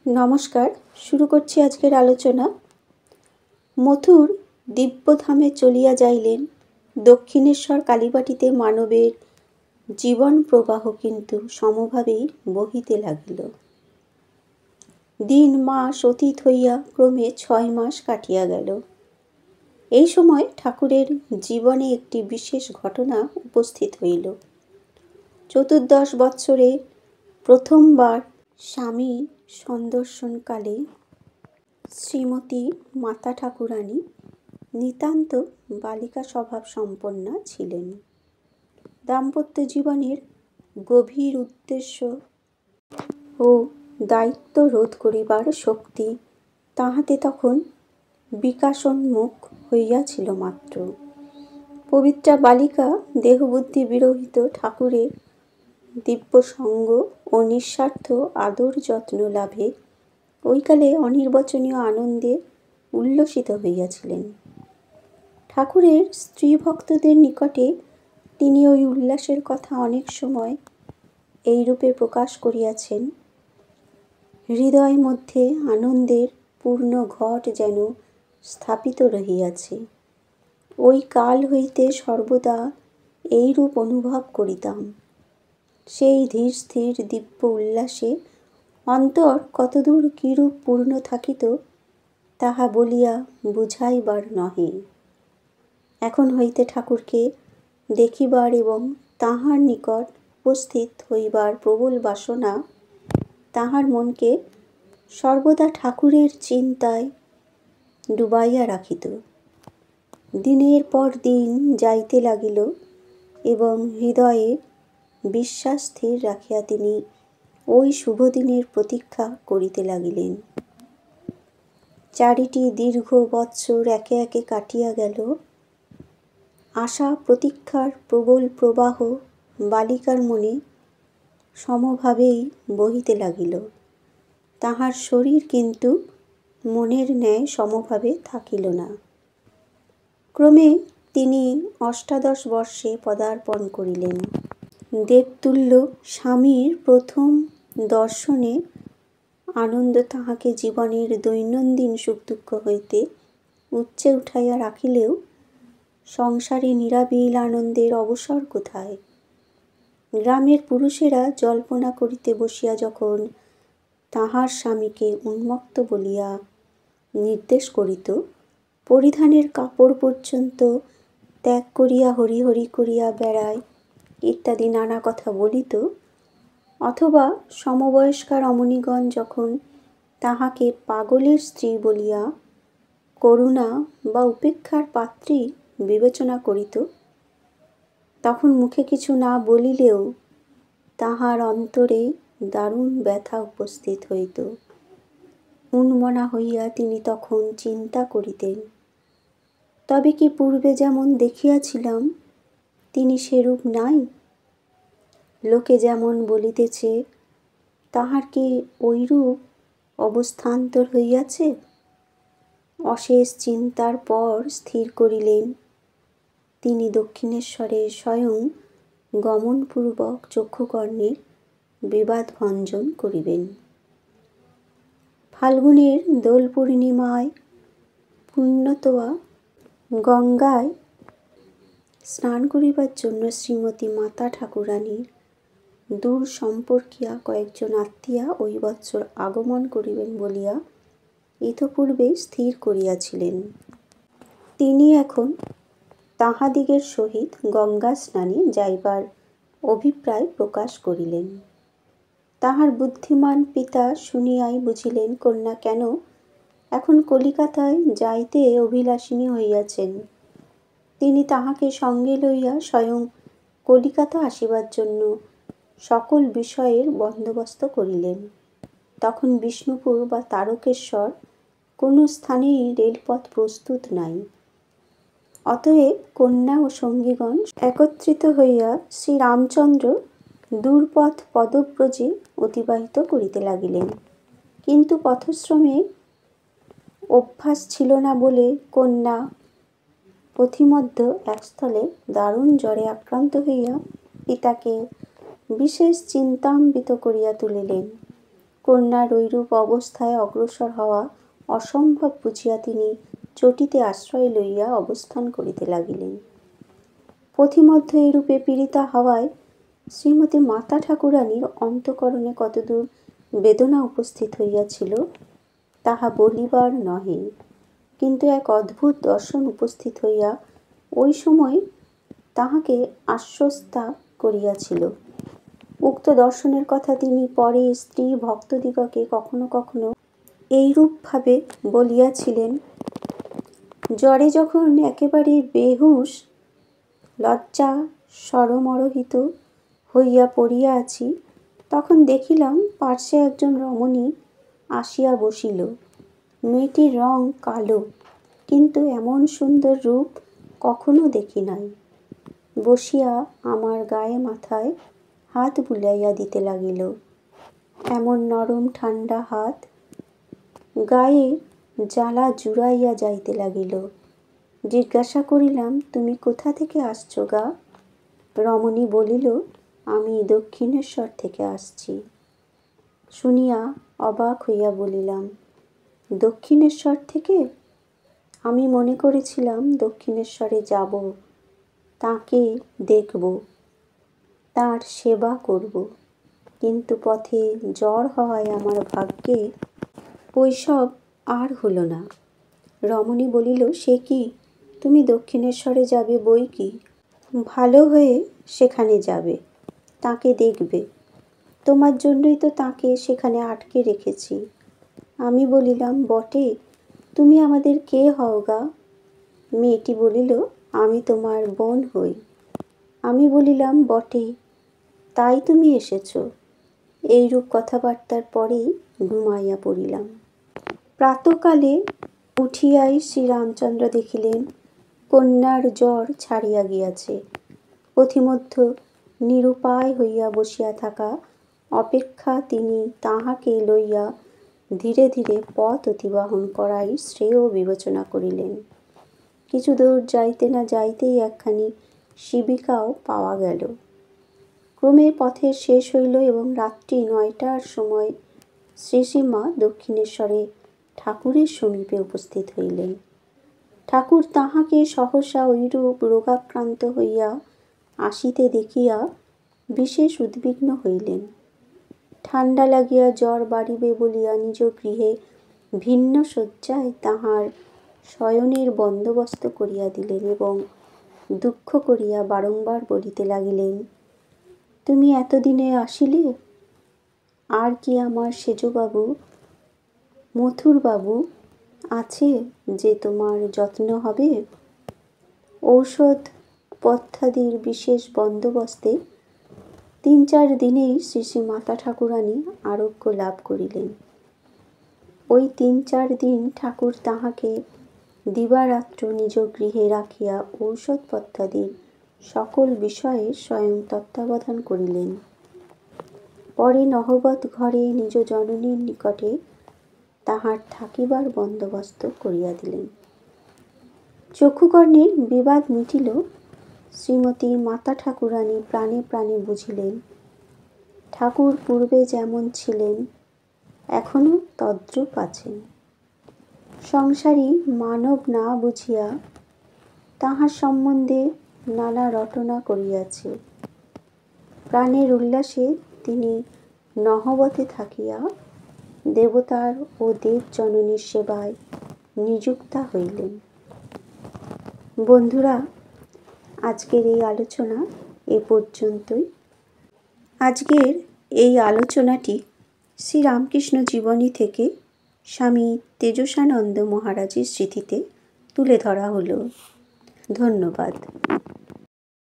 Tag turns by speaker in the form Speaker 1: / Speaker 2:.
Speaker 1: নমস্কার, শুরু করছি আজকের আলোচনা। মথুর দিব্যধামে চলিয়া যাইলেন, দক্ষিণেশ্বর কালীবাটিতে মানবের জীবন প্রবাহ কিন্তু সমভাবেই বহিতে লাগিল। দিন মাস অতীত হইয়া ক্রমে 6 মাস কাটিয়া গেল। এই সময় ঠাকুরের জীবনে একটি বিশেষ ঘটনা উপস্থিত হইল। 14 বৎসরে প্রথমবার স্বামী সন্দর্শনকালে শ্রীমতী মাতা ঠাকুরানী নিতান্ত বালিকা স্বভাব সম্পন্না ছিলেন। দাম্পত্য জীবনের গভীর উদ্দেশ্য ও দায়িত্ব রোধ করিবার শক্তি তাহাতে তখন বিকাশোন্মুখ হইয়াছিল মাত্র। পবিত্রা বালিকা দেহবুদ্ধি বিরহিত ঠাকুরের দিব্য সঙ্গ ও নিঃস্বার্থ আদর যত্ন লাভে ওইকালে অনির্বচনীয় আনন্দে উল্লসিত হইয়াছিলেন। ঠাকুরের স্ত্রী ভক্তদের নিকটে তিনি ওই উল্লাসের কথা অনেক সময় এইরূপে প্রকাশ করিয়াছেন। হৃদয় মধ্যে আনন্দের পূর্ণ ঘট যেন স্থাপিত রহিয়াছে। ওই কাল হইতে সর্বদা এইরূপ অনুভব করিতাম। সেই ধীর স্থির দিব্য উল্লাসে অন্তর কতদূর কিরূপ পূর্ণ থাকিত তাহা বলিয়া বুঝাইবার নহে। এখন হইতে ঠাকুরকে দেখিবার এবং তাঁহার নিকট উপস্থিত হইবার প্রবল বাসনা তাহার মনকে সর্বদা ঠাকুরের চিন্তায় ডুবাইয়া রাখিত। দিনের পর দিন যাইতে লাগিল এবং হৃদয়ে বিশ্বাস স্থির রাখিয়া তিনি ওই শুভদিনের প্রতীক্ষা করিতে লাগিলেন। 4টি দীর্ঘ বৎসর একে একে কাটিয়া গেল। আশা প্রতীক্ষার প্রবল প্রবাহ বালিকার মনে সমভাবেই বহিতে লাগিল। তাহার শরীর কিন্তু মনের ন্যায় সমভাবে থাকিল না। ক্রমে তিনি 18 বর্ষে পদার্পণ করিলেন। দেবতুল্য স্বামীর প্রথম দর্শনে আনন্দ তাহাকে জীবনের দৈনন্দিন সুখ দুঃখ হইতে উচ্চে উঠাইয়া রাখিলেও সংসারে নিরাবিল আনন্দের অবসর কোথায়? গ্রামের পুরুষেরা জল্পনা করিতে বসিয়া যখন তাহার স্বামীকে উন্মত্ত বলিয়া নির্দেশ করিত, পরিধানের কাপড় পর্যন্ত ত্যাগ করিয়া হরি হরি করিয়া বেড়ায় ইত্যাদি নানা কথা বলিত, অথবা সমবয়স্কা রমণীগণ যখন তাহাকে পাগলের স্ত্রী বলিয়া করুণা বা উপেক্ষার পাত্রী বিবেচনা করিত, তখন মুখে কিছু না বলিলেও তাহার অন্তরে দারুণ ব্যথা উপস্থিত হইত। উন্মনা হইয়া তিনি তখন চিন্তা করিতেন, তবে কি পূর্বে যেমন দেখিয়াছিলাম তিনি সেরূপ নাই? লোকে যেমন বলিতেছে তাহার কি ঐরূপ অবস্থান্তর হইয়াছে? অশেষ চিন্তার পর স্থির করিলেন তিনি দক্ষিণেশ্বরে স্বয়ং গমনপূর্বক চক্ষুকর্ণের বিবাদ ভঞ্জন করিবেন। ফাল্গুনের দোল পূর্ণিমায় পুণ্যতোয়া গঙ্গায় স্নান করিবার জন্য শ্রীমতী মাতা ঠাকুরানীর দূর সম্পর্কিয়া কয়েকজন আত্মীয়া ওই বৎসর আগমন করিবেন বলিয়া ইতপূর্বে স্থির করিয়াছিলেন। তিনি এখন তাহাদিগের সহিত গঙ্গা স্নানে যাইবার অভিপ্রায় প্রকাশ করিলেন। তাহার বুদ্ধিমান পিতা শুনিয়াই বুঝিলেন কন্যা কেন এখন কলিকাতায় যাইতে অভিলাষিনী হইয়াছেন। তিনি তাহাকে সঙ্গে লইয়া স্বয়ং কলিকাতা আসিবার জন্য সকল বিষয়ের বন্দোবস্ত করিলেন। তখন বিষ্ণুপুর বা তারকেশ্বর কোনো স্থানেই রেলপথ প্রস্তুত নাই। অতএব কন্যা ও সঙ্গীগণ একত্রিত হইয়া শ্রীরামচন্দ্র দূরপথ পদব্রজে অতিবাহিত করিতে লাগিলেন। কিন্তু পথশ্রমে অভ্যাস ছিল না বলে কন্যা পথিমধ্য এক স্থলে দারুণ জ্বরে আক্রান্ত হইয়া পিতাকে বিশেষ চিন্তান্বিত করিয়া তুলিলেন। কন্যার ঐরূপ অবস্থায় অগ্রসর হওয়া অসম্ভব বুঝিয়া তিনি চটিতে আশ্রয় লইয়া অবস্থান করিতে লাগিলেন। পথিমধ্যে এইরূপে পীড়িতা হওয়ায় শ্রীমতী মাতা ঠাকুরানীর অন্তঃকরণে কতদূর বেদনা উপস্থিত হইয়াছিল তাহা বলিবার নহে, কিন্তু এক অদ্ভুত দর্শন উপস্থিত হইয়া ওই সময় তাহাকে আশ্বস্তা করিয়াছিল। উক্ত দর্শনের কথা তিনি পরে স্ত্রী ভক্তদিগকে কখনো কখনো এইরূপভাবে বলিয়াছিলেন। জ্বরে যখন একেবারে বেহুশ লজ্জা সরমরহিত হইয়া পড়িয়া আছি, তখন দেখিলাম পার্শ্বে একজন রমণী আসিয়া বসিল। মেয়েটির রং কালো, কিন্তু এমন সুন্দর রূপ কখনো দেখি নাই। বসিয়া আমার গায়ে মাথায় হাত বুলাইয়া দিতে লাগিল। এমন নরম ঠান্ডা হাত গায়ে জ্বালা জুড়াইয়া যাইতে লাগিল। জিজ্ঞাসা করিলাম, তুমি কোথা থেকে আসছো গা? রমণী বলিল, আমি দক্ষিণেশ্বর থেকে আসছি। শুনিয়া অবাক হইয়া বলিলাম, দক্ষিণেশ্বর থেকে? আমি মনে করেছিলাম দক্ষিণেশ্বরে যাব, তাঁকে দেখব, তাঁর সেবা করব, কিন্তু পথে জ্বর হওয়ায় আমার ভাগ্যে ওইসব আর হলো না। রমণী বলিল, সে কি, তুমি দক্ষিণেশ্বরে যাবে বই কি, ভালো হয়ে সেখানে যাবে, তাঁকে দেখবে, তোমার জন্যই তো তাঁকে সেখানে আটকে রেখেছি। আমি বলিলাম, বটে, তুমি আমাদের কে হও গা? মেয়েটি বলিল, আমি তোমার বোন হই। আমি বলিলাম, বটে, তাই তুমি এসেছ। এইরূপ কথাবার্তার পরেই ঘুমাইয়া পড়িলাম। প্রাতঃকালে উঠিয়াই শ্রীরামচন্দ্র দেখিলেন কন্যার জ্বর ছাড়িয়া গিয়াছে। পথিমধ্য নিরুপায় হইয়া বসিয়া থাকা অপেক্ষা তিনি তাহাকে লইয়া ধীরে ধীরে পথ অতিবাহন করাই শ্রেয় বিবেচনা করিলেন। কিছু দূর যাইতে না যাইতেই একখানি শিবিকাও পাওয়া গেল। ক্রমে পথের শেষ হইল এবং রাত্রি 9টার সময় শ্রীশ্রীমা দক্ষিণেশ্বরে ঠাকুরের সমীপে উপস্থিত হইলেন। ঠাকুর তাহাকে সহসা ঐরূপ রোগাক্রান্ত হইয়া আসিতে দেখিয়া বিশেষ উদ্বিগ্ন হইলেন। ঠান্ডা লাগিয়া জ্বর বাড়িবে বলিয়া নিজ গৃহে ভিন্ন শয্যায় তাহার শয়নের বন্দোবস্ত করিয়া দিলেন এবং দুঃখ করিয়া বারংবার বলিতে লাগিলেন, তুমি এতদিনে আসিলে, আর কি আমার সেজবাবু মথুরবাবু আছে যে তোমার যত্ন হবে? ঔষধ পথ্যাদির বিশেষ বন্দোবস্তে 3-4 দিনেই শ্রী মাতা ঠাকুরানী আরোগ্য লাভ করিলেন। ওই 3-4 দিন ঠাকুর তাহাকে দিবারাত্র নিজ গৃহে রাখিয়া ঔষধ পথ্যাদির সকল বিষয়ে স্বয়ং তত্ত্বাবধান করিলেন। পরে নহবত ঘরে নিজ জননীর নিকটে তাহার থাকিবার বন্দোবস্ত করিয়া দিলেন। চক্ষুকর্ণের বিবাদ মিটিল। শ্রীমতী মাতা ঠাকুরানী প্রাণে প্রাণে বুঝিলেন ঠাকুর পূর্বে যেমন ছিলেন এখনও তদ্রূপ আছেন। সংসারী মানব না বুঝিয়া তাহার সম্বন্ধে নানা রটনা করিয়াছে। প্রাণের উল্লাসে তিনি নহবতে থাকিয়া দেবতার ও দেবজননীর সেবায় নিযুক্তা হইলেন। বন্ধুরা, আজকের এই আলোচনা এ পর্যন্তই। আজকের এই আলোচনাটি শ্রীরামকৃষ্ণ জীবনী থেকে স্বামী তেজস্বানন্দ মহারাজের স্মৃতিতে তুলে ধরা হলো। ধন্যবাদ।